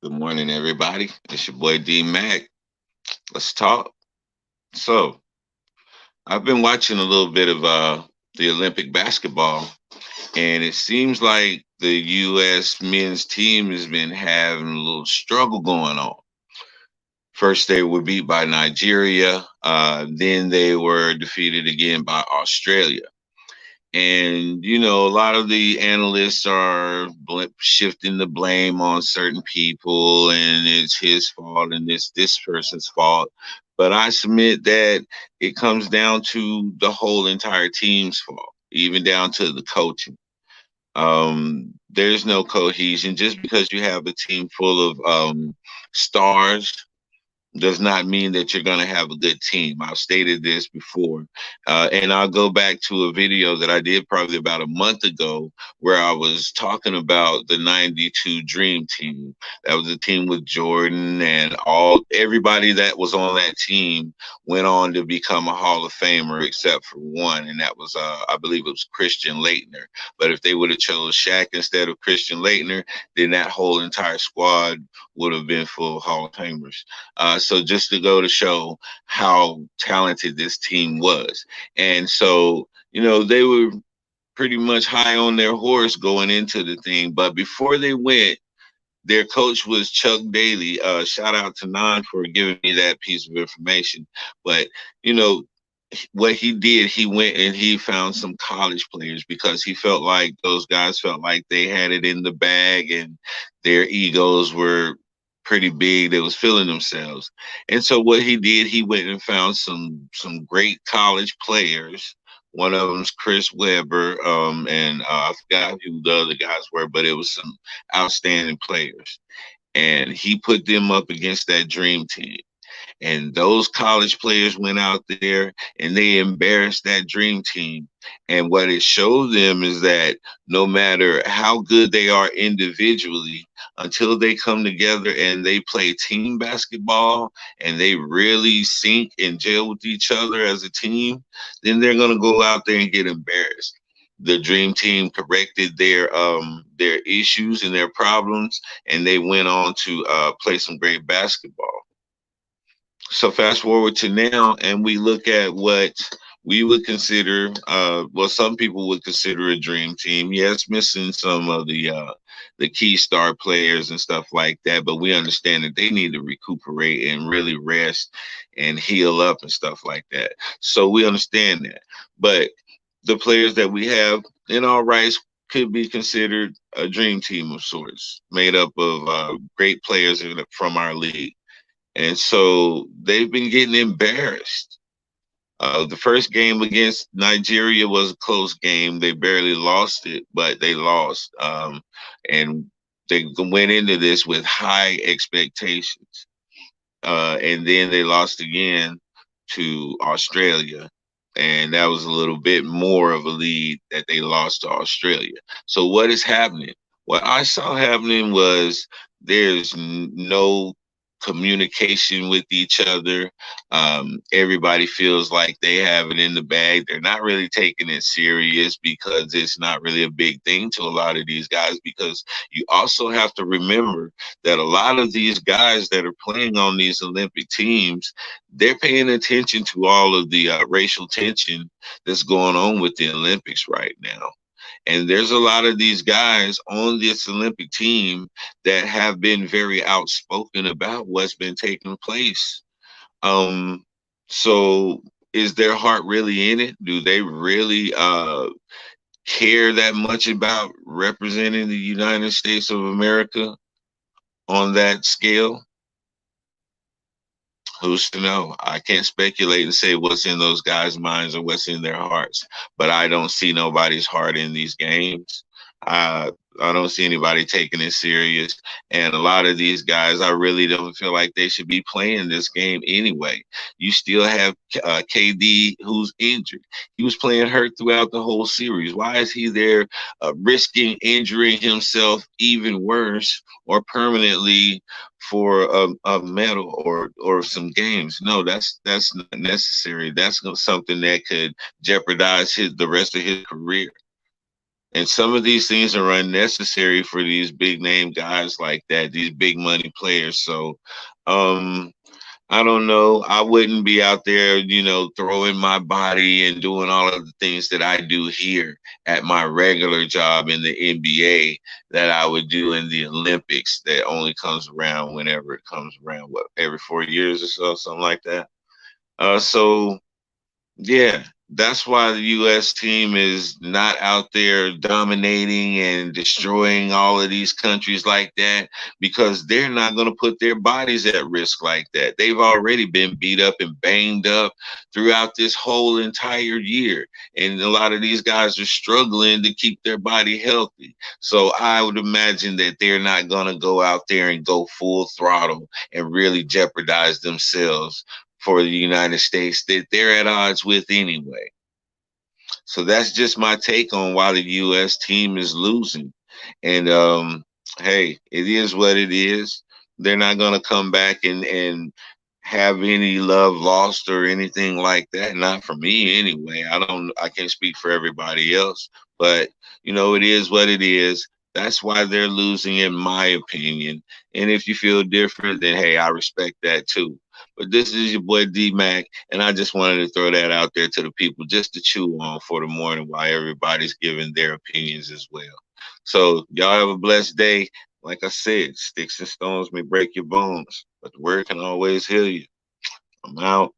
Good morning, everybody. It's your boy D Mac. Let's talk. So, I've been watching a little bit of the Olympic basketball, and it seems like the U.S. men's team has been having a little struggle going on. First, they were beat by Nigeria. Then they were defeated again by Australia. And a lot of the analysts are shifting the blame on certain people, and it's his fault and this person's fault. But I submit that it comes down to the whole entire team's fault, even down to the coaching. There's no cohesion. Just because you have a team full of stars does not mean that you're going to have a good team. I've stated this before. And I'll go back to a video that I did probably about a month ago where I was talking about the 92 Dream Team. That was a team with Jordan and everybody that was on that team went on to become a Hall of Famer except for one, and that was I believe it was Christian Laettner. But if they would have chose Shaq instead of Christian Laettner, then that whole entire squad would have been full of Hall of Famers. So just to go to show how talented this team was. And so, they were pretty much high on their horse going into the thing. But before they went, their coach was Chuck Daly. Shout out to Nan for giving me that piece of information. But, you know, what he did, he went and he found some college players because he felt like those guys felt like they had it in the bag and their egos were pretty big. They was feeling themselves. And so what he did, he went and found some great college players. One of them's Chris Webber, and I forgot who the other guys were, but it was some outstanding players. And he put them up against that dream team. And those college players went out there and they embarrassed that dream team. And what it showed them is that no matter how good they are individually, until they come together and they play team basketball and they really sink and gel with each other as a team, then they're going to go out there and get embarrassed. The dream team corrected their issues and their problems, and they went on to play some great basketball. So fast forward to now, and we look at what we would consider, well, some people would consider a dream team. Yes, missing some of the key star players and stuff like that, but we understand that they need to recuperate and really rest and heal up and stuff like that. So we understand that. But the players that we have in our rights could be considered a dream team of sorts, made up of great players from our league. And so they've been getting embarrassed. The first game against Nigeria was a close game. They barely lost it, but they lost. And they went into this with high expectations. And then they lost again to Australia. And that was a little bit more of a lead that they lost to Australia. So, what is happening? What I saw happening was there's no communication with each other. Everybody feels like they have it in the bag. They're not really taking it serious because it's not really a big thing to a lot of these guys. Because you also have to remember that a lot of these guys that are playing on these Olympic teams, they're paying attention to all of the racial tension that's going on with the Olympics right now. And there's a lot of these guys on this Olympic team that have been very outspoken about what's been taking place. Um, so is their heart really in it? Do they really care that much about representing the United States of America on that scale? Who's to know? I can't speculate and say what's in those guys' minds or what's in their hearts, but I don't see nobody's heart in these games. Uh, I don't see anybody taking it serious. And a lot of these guys, I really don't feel like they should be playing this game anyway. You still have KD who's injured. He was playing hurt throughout the whole series. Why is he there risking injuring himself even worse or permanently for a medal or some games? No, that's not necessary. That's something that could jeopardize the rest of his career. And some of these things are unnecessary for these big name guys like that, these big money players. So, um, I don't know. I wouldn't be out there, throwing my body and doing all of the things that I do here at my regular job in the NBA that I would do in the Olympics that only comes around whenever it comes around, what, every 4 years or so, something like that. So yeah, that's why the U.S. team is not out there dominating and destroying all of these countries like that because they're not going to put their bodies at risk like that. They've already been beat up and banged up throughout this whole entire year. And a lot of these guys are struggling to keep their body healthy. So I would imagine that they're not going to go out there and go full throttle and really jeopardize themselves for the United States that they're at odds with anyway. So that's just my take on why the U.S. team is losing. And hey, it is what it is. They're not going to come back and have any love lost or anything like that. Not for me anyway. I can't speak for everybody else, but it is what it is. That's why they're losing, in my opinion. And if you feel different, then hey, I respect that too. But this is your boy D Mac, and I just wanted to throw that out there to the people just to chew on for the morning while everybody's giving their opinions as well. So y'all have a blessed day. Like I said, sticks and stones may break your bones, but the word can always heal you. I'm out.